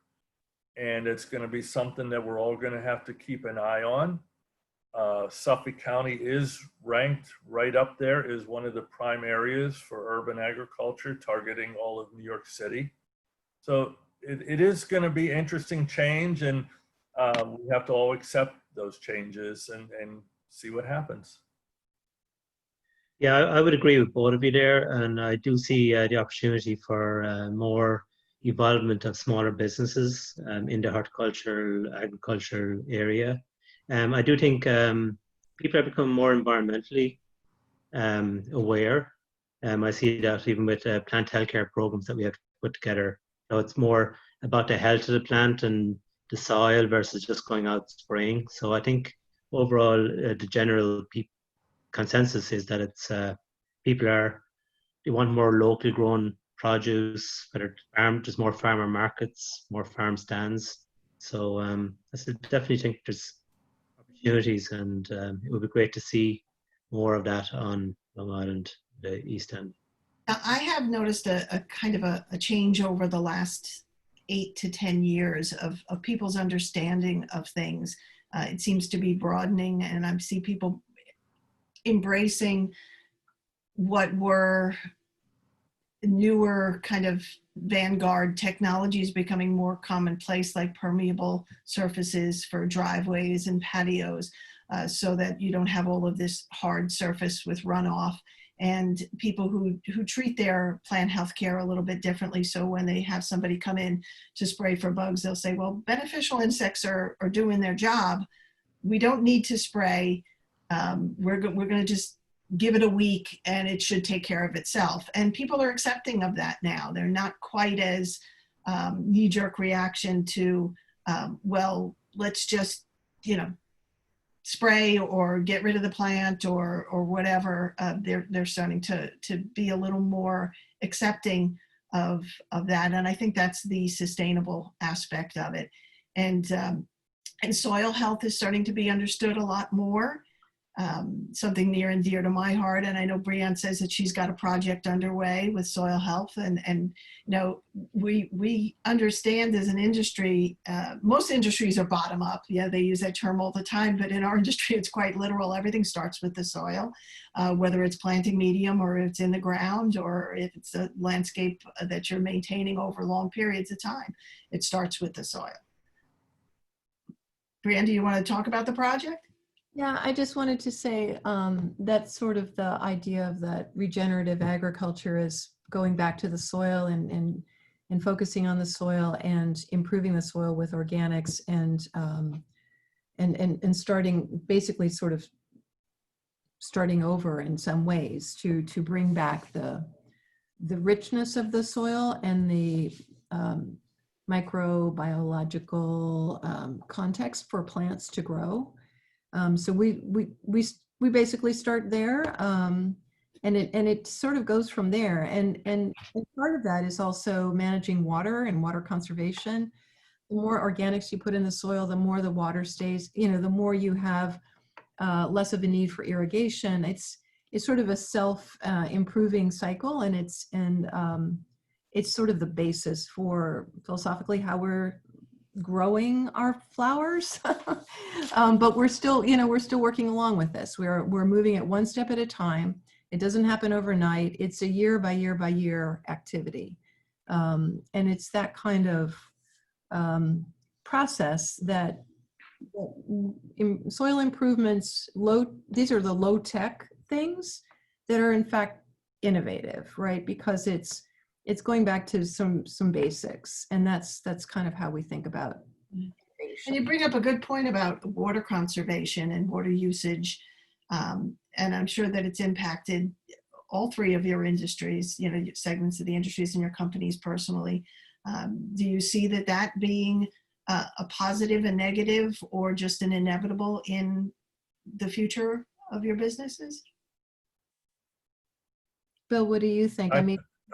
And it's going to be something that we're all going to have to keep an eye on. Suffolk County is ranked right up there as one of the prime areas for urban agriculture, targeting all of New York City. So it is going to be interesting change, and we have to all accept those changes and see what happens. Yeah, I would agree with both of you there, and I do see the opportunity for more involvement of smaller businesses in the horticultural, agricultural area. I do think people have become more environmentally aware. I see that even with plant healthcare programs that we have put together. So it's more about the health of the plant and the soil versus just going out spraying. So I think overall the general consensus is that it's they want more locally grown produce, better just more farmer markets, more farm stands. So I definitely think there's opportunities, and it would be great to see more of that on Long Island, the East End. I have noticed a kind of a change over the last 8 to 10 years of people's understanding of things. It seems to be broadening, and I see people embracing what were newer kind of vanguard technologies becoming more commonplace, like permeable surfaces for driveways and patios, so that you don't have all of this hard surface with runoff. and people who treat their plant health care a little bit differently. So when they have somebody come in to spray for bugs, they'll say, well, beneficial insects are doing their job. We don't need to spray. We're going to just give it a week and it should take care of itself. And people are accepting of that now. They're not quite as knee-jerk reaction to, well, let's just, spray or get rid of the plant or whatever. They're starting to be a little more accepting of that. And I think that's the sustainable aspect of it. And soil health is starting to be understood a lot more. Something near and dear to my heart. And I know Drianne says that she's got a project underway with soil health. And we understand as an industry, most industries are bottom up. Yeah, they use that term all the time, but in our industry, it's quite literal. Everything starts with the soil, whether it's planting medium or it's in the ground or if it's a landscape that you're maintaining over long periods of time. It starts with the soil. Drianne, do you want to talk about the project? Yeah, I just wanted to say that's sort of the idea of that regenerative agriculture is going back to the soil and focusing on the soil and improving the soil with organics and starting basically sort of starting over in some ways to bring back the richness of the soil and the microbiological context for plants to grow. So we basically start there, and it sort of goes from there. And part of that is also managing water and water conservation. The more organics you put in the soil, the more the water stays. The more you have less of a need for irrigation. It's sort of a self-improving cycle, and it's sort of the basis for philosophically how we're growing our flowers. But we're still working along with this. We're moving it one step at a time. It doesn't happen overnight. It's a year by year by year activity. And it's that kind of process that soil improvements, these are the low tech things that are in fact innovative, right? Because it's going back to some basics, and that's kind of how we think about innovation. And you bring up a good point about water conservation and water usage, and I'm sure that it's impacted all three of your industries, segments of the industries and your companies personally. Do you see that being a positive, a negative, or just an inevitable in the future of your businesses? Bill, what do you think?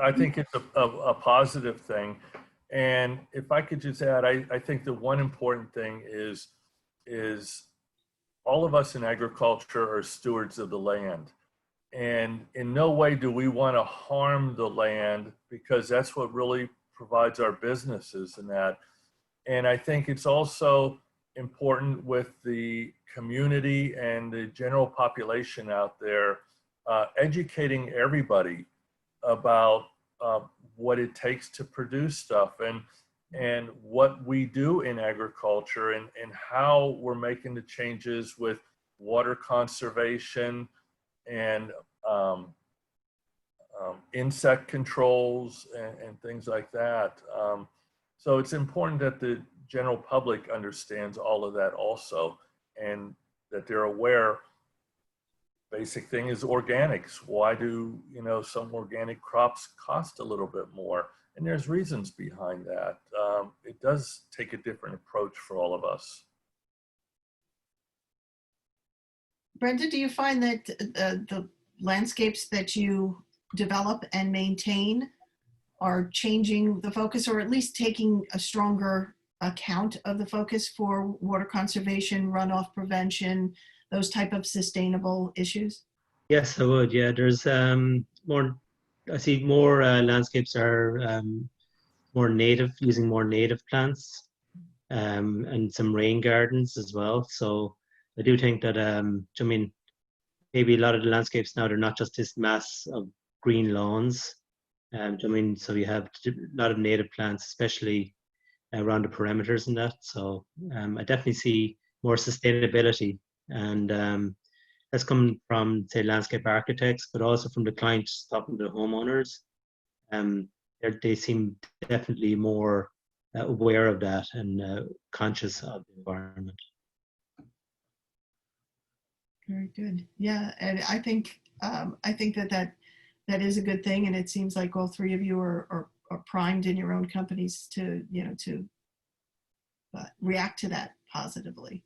I think it's a positive thing. And if I could just add, I think the one important thing is all of us in agriculture are stewards of the land. And in no way do we want to harm the land, because that's what really provides our businesses and that. And I think it's also important with the community and the general population out there, educating everybody about what it takes to produce stuff and what we do in agriculture and how we're making the changes with water conservation and insect controls and things like that. So it's important that the general public understands all of that also, and that they're aware. Basic thing is organics. Why do some organic crops cost a little bit more? And there's reasons behind that. It does take a different approach for all of us. Brenda, do you find that the landscapes that you develop and maintain are changing the focus, or at least taking a stronger account of the focus for water conservation, runoff prevention, those type of sustainable issues? Yes, I would. Yeah, there's more. I see more landscapes are more native, using more native plants, and some rain gardens as well. So I do think that maybe a lot of the landscapes now, they're not just this mass of green lawns. So you have a lot of native plants, especially around the perimeters and that. So I definitely see more sustainability and That's coming from, say, landscape architects, but also from the clients talking to the homeowners. They seem definitely more aware of that and conscious of the environment. Very good. Yeah, and I think that is a good thing, and it seems like all three of you are primed in your own companies to react to that positively.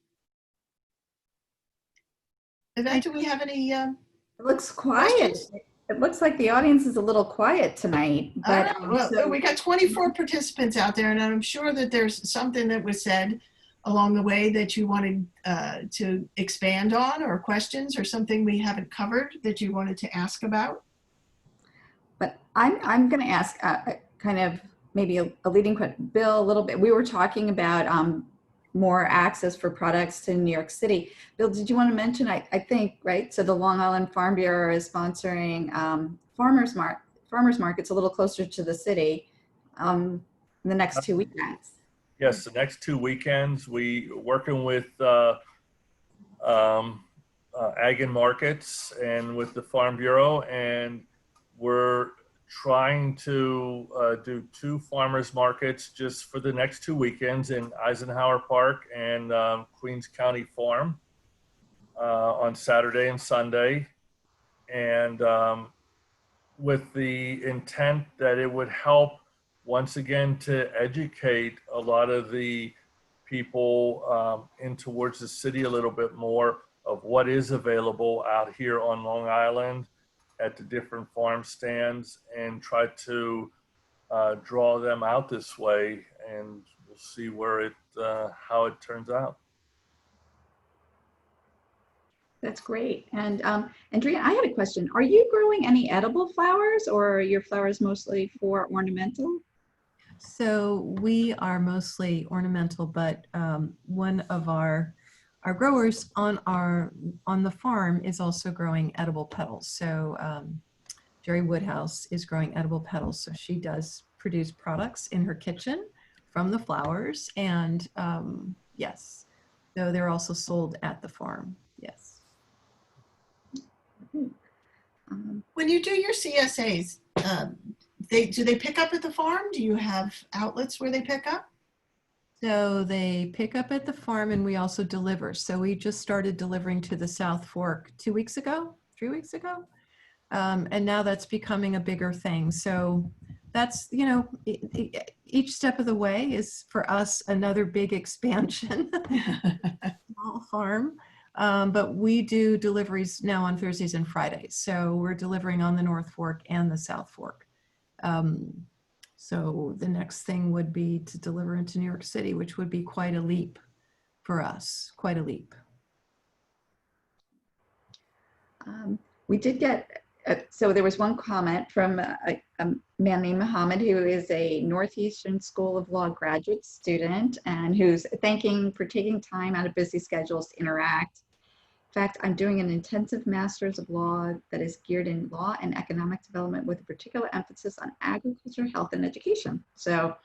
Yvette, do we have any? It looks quiet. Questions? It looks like the audience is a little quiet tonight. But Well, we got 24 participants out there, and I'm sure that there's something that was said along the way that you wanted to expand on, or questions, or something we haven't covered that you wanted to ask about. But I'm going to ask kind of maybe a leading question, Bill, a little bit. We were talking about more access for products to New York City. Bill, did you want to mention? I think, right? So the Long Island Farm Bureau is sponsoring farmers markets a little closer to the city in the next 2 weekends. Yes, the next 2 weekends, we working with Ag and Markets and with the Farm Bureau, and we're trying to do 2 farmers markets just for the next 2 weekends in Eisenhower Park and Queens County Farm on Saturday and Sunday, and with the intent that it would help once again to educate a lot of the people in towards the city a little bit more of what is available out here on Long Island at the different farm stands, and try to draw them out this way, and we'll see where how it turns out. That's great. And Drianne, I had a question. Are you growing any edible flowers, or are your flowers mostly for ornamental? So we are mostly ornamental, but one of our growers on the farm is also growing edible petals. So Jerry Woodhouse is growing edible petals. So she does produce products in her kitchen from the flowers, and yes, so they're also sold at the farm. Yes. When you do your CSAs, do they pick up at the farm? Do you have outlets where they pick up? So they pick up at the farm, and we also deliver. So we just started delivering to the South Fork 2 weeks ago, 3 weeks ago. And now that's becoming a bigger thing. So that's, each step of the way is for us another big expansion. Small farm. But we do deliveries now on Thursdays and Fridays. So we're delivering on the North Fork and the South Fork. So the next thing would be to deliver into New York City, which would be quite a leap for us, quite a leap. We did get, so there was one comment from a man named Mohammed, who is a Northeastern School of Law graduate student, and who's thanking for taking time out of busy schedules to interact. In fact, I'm doing an intensive master's of law that is geared in law and economic development with a particular emphasis on agriculture, health, and education. So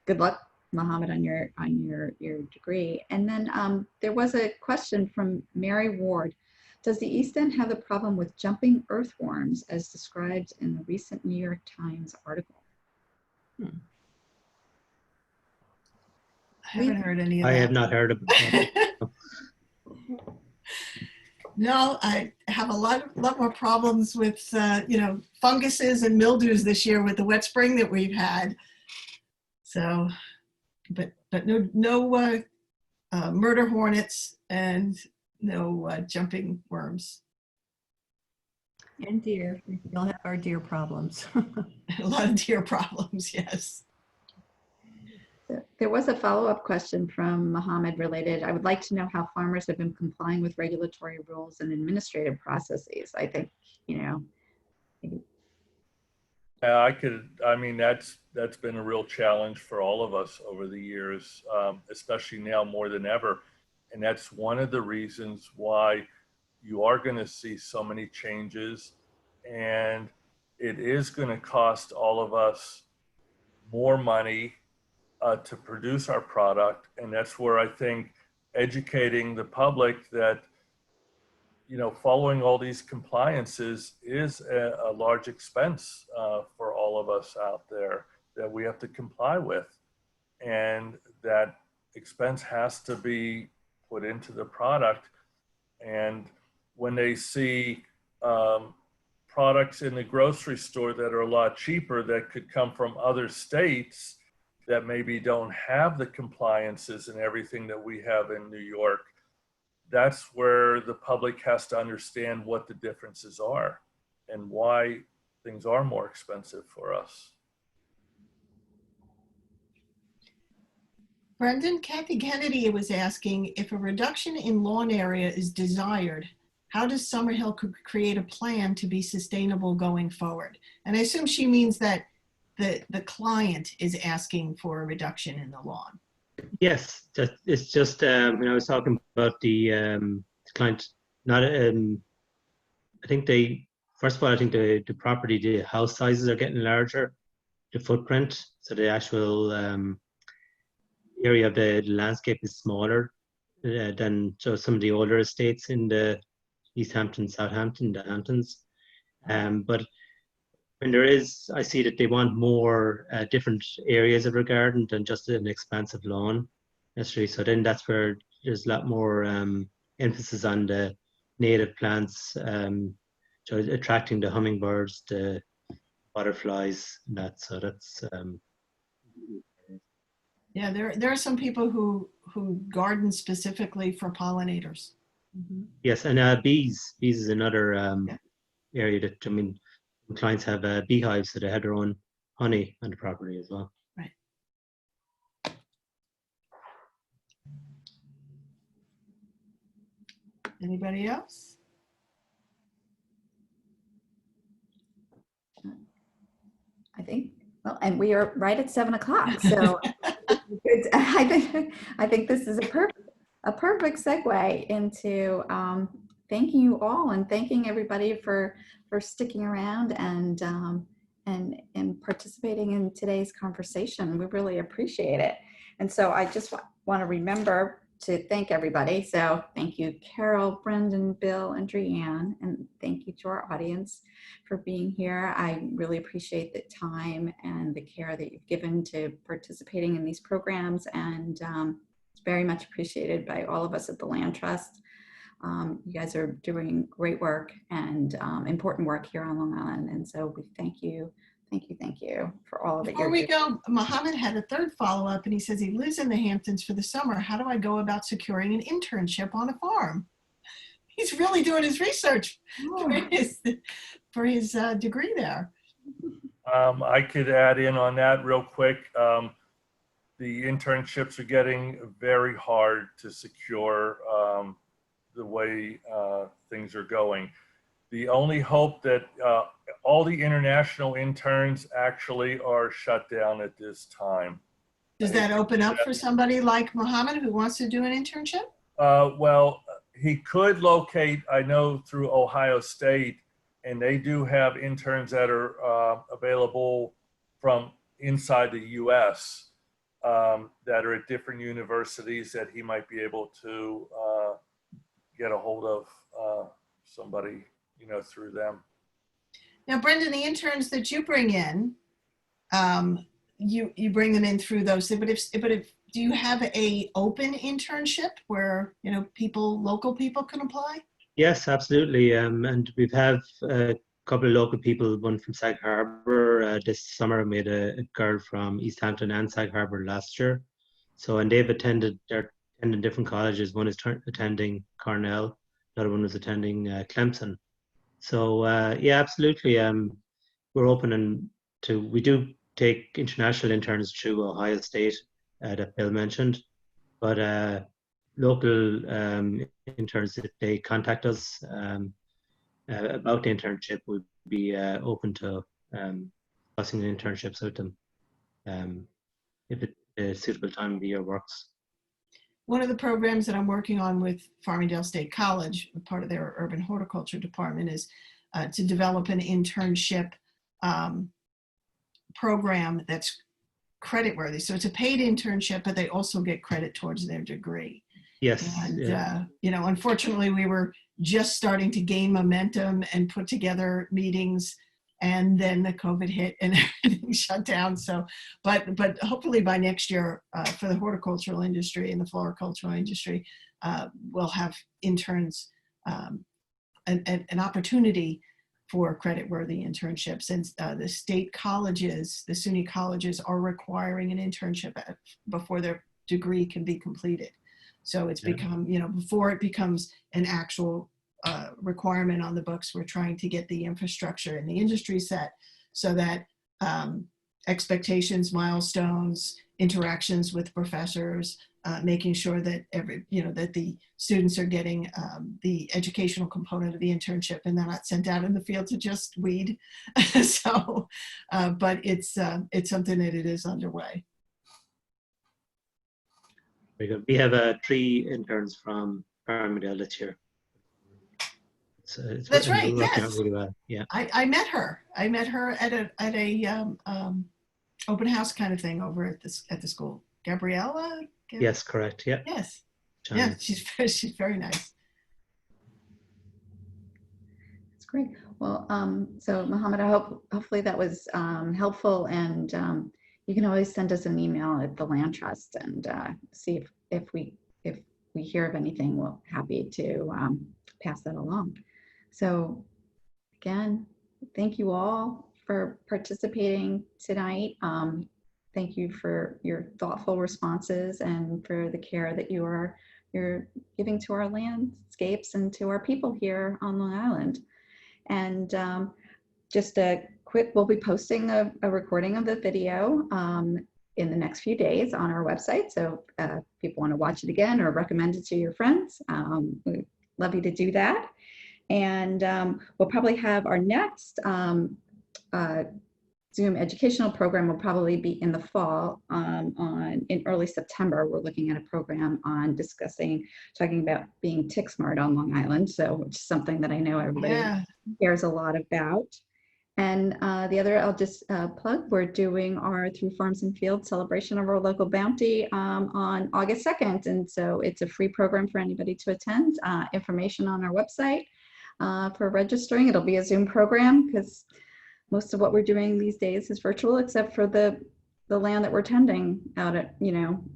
good luck, Mohammed, on your degree. And then there was a question from Mary Ward. Does the East End have a problem with jumping earthworms as described in the recent New York Times article? I haven't heard any of that. I have not heard of it. No, I have a lot more problems with funguses and mildews this year with the wet spring that we've had. So, but no murder hornets and no jumping worms. And deer. We'll have our deer problems. A lot of deer problems, yes. There was a follow-up question from Mohammed related. I would like to know how farmers have been complying with regulatory rules and administrative processes. I think, maybe. I mean, that's been a real challenge for all of us over the years, especially now more than ever. And that's one of the reasons why you are going to see so many changes, and it is going to cost all of us more money to produce our product. And that's where I think educating the public that following all these compliances is a large expense for all of us out there that we have to comply with. And that expense has to be put into the product. And when they see products in the grocery store that are a lot cheaper that could come from other states that maybe don't have the compliances and everything that we have in New York, that's where the public has to understand what the differences are and why things are more expensive for us. Brendan, Kathy Kennedy was asking if a reduction in lawn area is desired, how does Summerhill create a plan to be sustainable going forward? And I assume she means that the client is asking for a reduction in the lawn. Yes, it's just when I was talking about the client, not I think first of all, I think the property, the house sizes are getting larger, the footprint, so the actual area of the landscape is smaller than some of the older estates in the East Hampton, Southampton, the Hamptons. But when I see that they want more different areas of the garden than just an expansive lawn, necessarily. So then that's where there's a lot more emphasis on the native plants, so attracting the hummingbirds, the butterflies, and that. So that's yeah. There are some people who garden specifically for pollinators. Mm-hmm. yes, and bees. Bees is another area that clients have beehives, so they have their own honey on the property as well. Right. Anybody else? I think, well, and we are right at 7 o'clock. So I think this is a perfect segue into thanking you all and thanking everybody for sticking around and participating in today's conversation. We really appreciate it. And so I just want to remember to thank everybody. So thank you, Carol, Brendan, Bill, and Drianne, and thank you to our audience for being here. I really appreciate the time and the care that you've given to participating in these programs, and it's very much appreciated by all of us at the Land Trust. You guys are doing great work and important work here on Long Island, and so we thank you for all that you're doing. Before we go, Mohammed had a third follow-up, and he says he lives in the Hamptons for the summer. How do I go about securing an internship on a farm? He's really doing his research for his degree there. I could add in on that real quick. The internships are getting very hard to secure the way things are going. The only hope that all the international interns actually are shut down at this time. Does that open up for somebody like Mohammed who wants to do an internship? Well, he could locate, I know, through Ohio State, and they do have interns that are available from inside the U.S. That are at different universities that he might be able to get a hold of somebody, through them. Now, Brendan, the interns that you bring in, you bring them in through those. But if do you have a open internship where local people can apply? Yes, absolutely. And we've have a couple of local people, one from Sag Harbor this summer. We had a girl from East Hampton and Sag Harbor last year. So, and they're attending different colleges. One is attending Cornell, another one was attending Clemson. So yeah, absolutely. We're open we do take international interns through Ohio State that Bill mentioned, but local interns, if they contact us about the internship, we'd be open to discussing the internships with them if a suitable time of the year works. One of the programs that I'm working on with Farmingdale State College, part of their urban horticulture department, is to develop an internship program that's credit worthy. So it's a paid internship, but they also get credit towards their degree. Yes. And, Yeah. unfortunately, we were just starting to gain momentum and put together meetings. And then the COVID hit and everything shut down. So, but hopefully by next year, for the horticultural industry and the floricultural industry, we'll have interns, an opportunity for credit-worthy internships. And the state colleges, the SUNY colleges, are requiring an internship before their degree can be completed. So it's become, before it becomes an actual requirement on the books, we're trying to get the infrastructure in the industry set so that expectations, milestones, interactions with professors, making sure that that the students are getting the educational component of the internship and they're not sent out in the field to just weed. So, but it's something that it is underway. Very good. We have 3 interns from Farmingdale this year. It's That's right. working out Yes, really well. Yeah. I met her. I met her at a open house kind of thing over at the school. Gabriella. Yes, correct. Yeah. Yes. John. Yeah, she's very nice. That's great. Well, so Mohammed, hopefully that was helpful, and you can always send us an email at the Land Trust and see if we hear of anything. We're happy to pass that along. So again, thank you all for participating tonight. Thank you for your thoughtful responses and for the care that you're giving to our landscapes and to our people here on Long Island. And just a quick, we'll be posting a recording of the video in the next few days on our website. So if people want to watch it again or recommend it to your friends, we'd love you to do that. And we'll probably have our next Zoom educational program will probably be in the fall. In early September, we're looking at a program on talking about being tick smart on Long Island. So, which is something that I know everybody cares a lot about. And the other, I'll just plug, we're doing our Through Farms and Fields celebration of our local bounty on August 2nd. And so it's a free program for anybody to attend. Information on our website for registering. It'll be a Zoom program because most of what we're doing these days is virtual, except for the land that we're tending out at,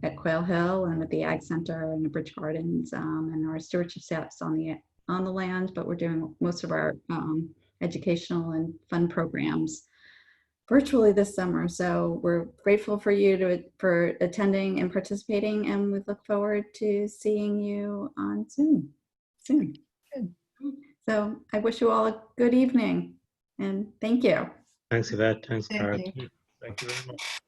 at Quail Hill and at the Ag Center and the Bridge Gardens and our stewardship staffs on the land. But we're doing most of our educational and fun programs virtually this summer. So we're grateful for you for attending and participating, and we look forward to seeing you on Zoom soon. Good. So I wish you all a good evening. And thank you. Thanks, Yvette. Thanks, Thank Cara. you. Thank you very much.